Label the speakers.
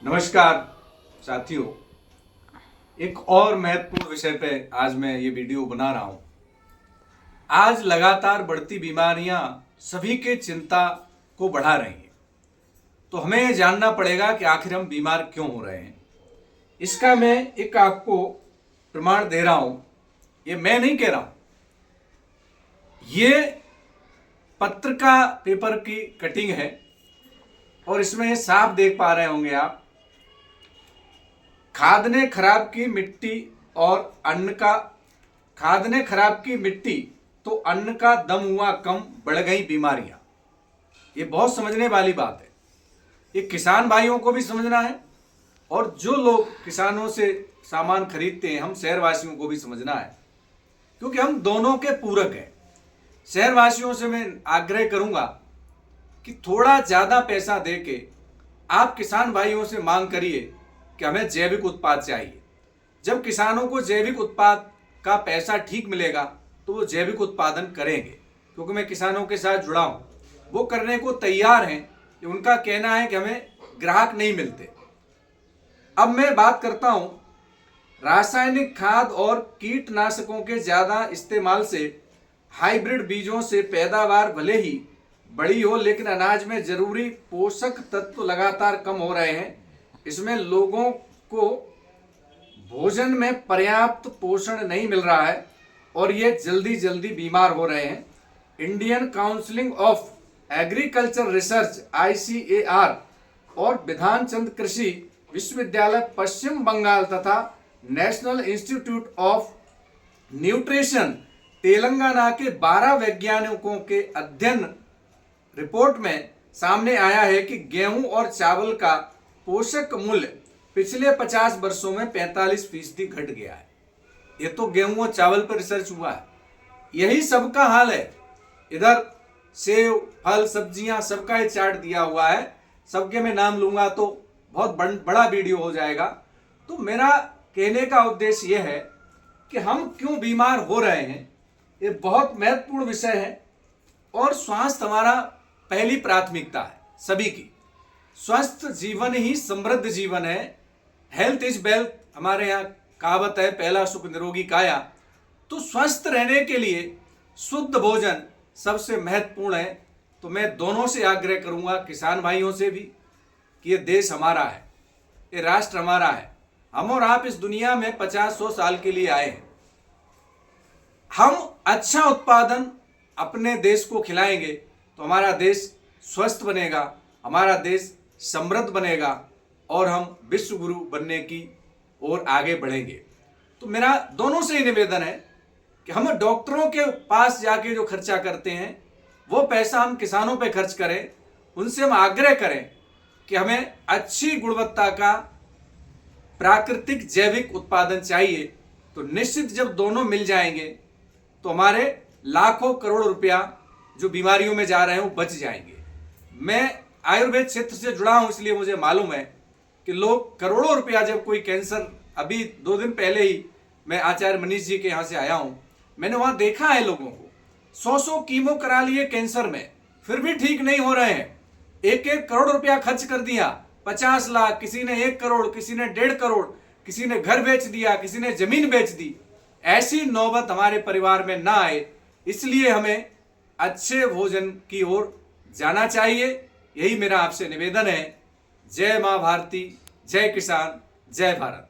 Speaker 1: नमस्कार साथियों, एक और महत्वपूर्ण विषय पे आज मैं ये वीडियो बना रहा हूं। आज लगातार बढ़ती बीमारियां सभी के चिंता को बढ़ा रही हैं, तो हमें ये जानना पड़ेगा कि आखिर हम बीमार क्यों हो रहे हैं। इसका मैं एक आपको प्रमाण दे रहा हूं। ये मैं नहीं कह रहा हूं, ये पत्रिका पेपर की कटिंग है और इसमें साफ देख पा रहे होंगे आप। खाद ने खराब की मिट्टी और अन्न का खाद ने खराब की मिट्टी तो अन्न का दम हुआ कम, बढ़ गई बीमारियां। ये बहुत समझने वाली बात है। ये किसान भाइयों को भी समझना है और जो लोग किसानों से सामान खरीदते हैं, हम शहरवासियों को भी समझना है, क्योंकि हम दोनों के पूरक हैं। शहरवासियों से मैं आग्रह करूंगा कि थोड़ा ज्यादा पैसा देके आप किसान भाइयों से मांग करिए कि हमें जैविक उत्पाद चाहिए। जब किसानों को जैविक उत्पाद का पैसा ठीक मिलेगा तो वो जैविक उत्पादन करेंगे, क्योंकि मैं किसानों के साथ जुड़ा हूं, वो करने को तैयार हैं। उनका कहना है कि हमें ग्राहक नहीं मिलते। अब मैं बात करता हूं, रासायनिक खाद और कीटनाशकों के ज्यादा इस्तेमाल से हाइब्रिड बीजों से पैदावार भले ही बड़ी हो, लेकिन अनाज में जरूरी पोषक तत्व लगातार कम हो रहे हैं। इसमें लोगों को भोजन में पर्याप्त पोषण नहीं मिल रहा है और ये जल्दी जल्दी बीमार हो रहे हैं। Indian council of agriculture research ICAR और विधान चंद कृषि विश्वविद्यालय पश्चिम बंगाल तथा national institute of nutrition Telangana के 12 वैज्ञानिकों के अध्ययन रिपोर्ट में सामने आया है कि गेहूं और चावल का पोषक मूल्य पिछले 50 वर्षों में 45% घट गया है। ये तो गेहूं और चावल पर रिसर्च हुआ है। यही सबका हाल है। इधर सेव, फल, सब्जियां, सबका ये चार्ट दिया हुआ है। सबके मैं नाम लूंगा तो बहुत बड़ा वीडियो हो जाएगा। तो मेरा कहने का उद्देश्य यह है कि हम क्यों बीमार हो रहे हैं। ये बहुत महत्वपूर्ण विषय है और स्वास्थ्य हमारा पहली प्राथमिकता है सभी की। स्वस्थ जीवन ही समृद्ध जीवन है। हेल्थ इज वेल्थ, हमारे यहाँ कहावत है, पहला सुख निरोगी काया। तो स्वस्थ रहने के लिए शुद्ध भोजन सबसे महत्वपूर्ण है। तो मैं दोनों से आग्रह करूंगा, किसान भाइयों से भी, कि ये देश हमारा है, ये राष्ट्र हमारा है। हम और आप इस दुनिया में 50-100 साल के लिए आए हैं। हम अच्छा उत्पादन अपने देश को खिलाएंगे तो हमारा देश स्वस्थ बनेगा, हमारा देश समृद्ध बनेगा और हम विश्व गुरु बनने की ओर आगे बढ़ेंगे। तो मेरा दोनों से ही निवेदन है कि हम डॉक्टरों के पास जाके जो खर्चा करते हैं वो पैसा हम किसानों पे खर्च करें। उनसे हम आग्रह करें कि हमें अच्छी गुणवत्ता का प्राकृतिक जैविक उत्पादन चाहिए। तो निश्चित जब दोनों मिल जाएंगे तो हमारे लाखों करोड़ रुपया जो बीमारियों में जा रहे हैं वो बच जाएंगे। मैं आयुर्वेद क्षेत्र से जुड़ा हूं, इसलिए मुझे मालूम है कि लोग करोड़ों रुपया, जब कोई कैंसर, अभी 2 दिन पहले ही मैं आचार्य मनीष जी के यहाँ से आया हूं, मैंने वहां देखा है लोगों को 100 कीमो करा लिए कैंसर में, फिर भी ठीक नहीं हो रहे हैं। 1-1 करोड़ रुपया खर्च कर दिया, 50 लाख, किसी ने 1 करोड़, किसी ने 1.5 करोड़, किसी ने घर बेच दिया, किसी ने जमीन बेच दी। ऐसी नौबत हमारे परिवार में ना आए, इसलिए हमें अच्छे भोजन की ओर जाना चाहिए। यही मेरा आपसे निवेदन है। जय मां भारती, जय किसान, जय भारत।